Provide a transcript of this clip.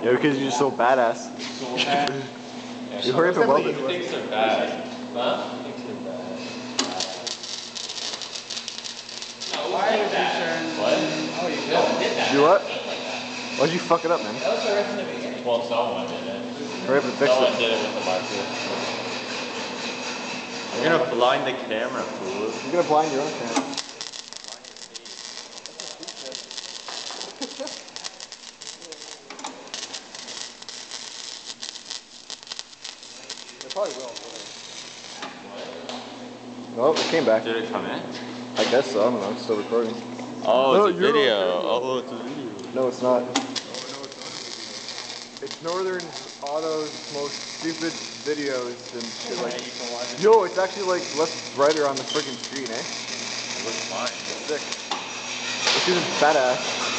Yeah, because you're just so badass. You hurry up and weld it. He thinks they're bad. Huh? He thinks they're bad. No, why is that? What? Oh, you don't hit that. Do what? Why'd you fuck it up, man? That was right from the beginning. Well, someone did it. Hurry up and fix it. Someone did it with the marker. You're gonna blind the camera, fool. You're gonna blind your own camera. They probably will. Oh, it came back. Did it come in? I guess so. I don't know. It's still recording. Oh, no, it's a video. Oh, it's a video. No, it's not. It's Northern Auto's most stupid videos and shit like. Yo, it's actually like less brighter on the freaking screen, eh? It looks fine. It's sick. It's even badass.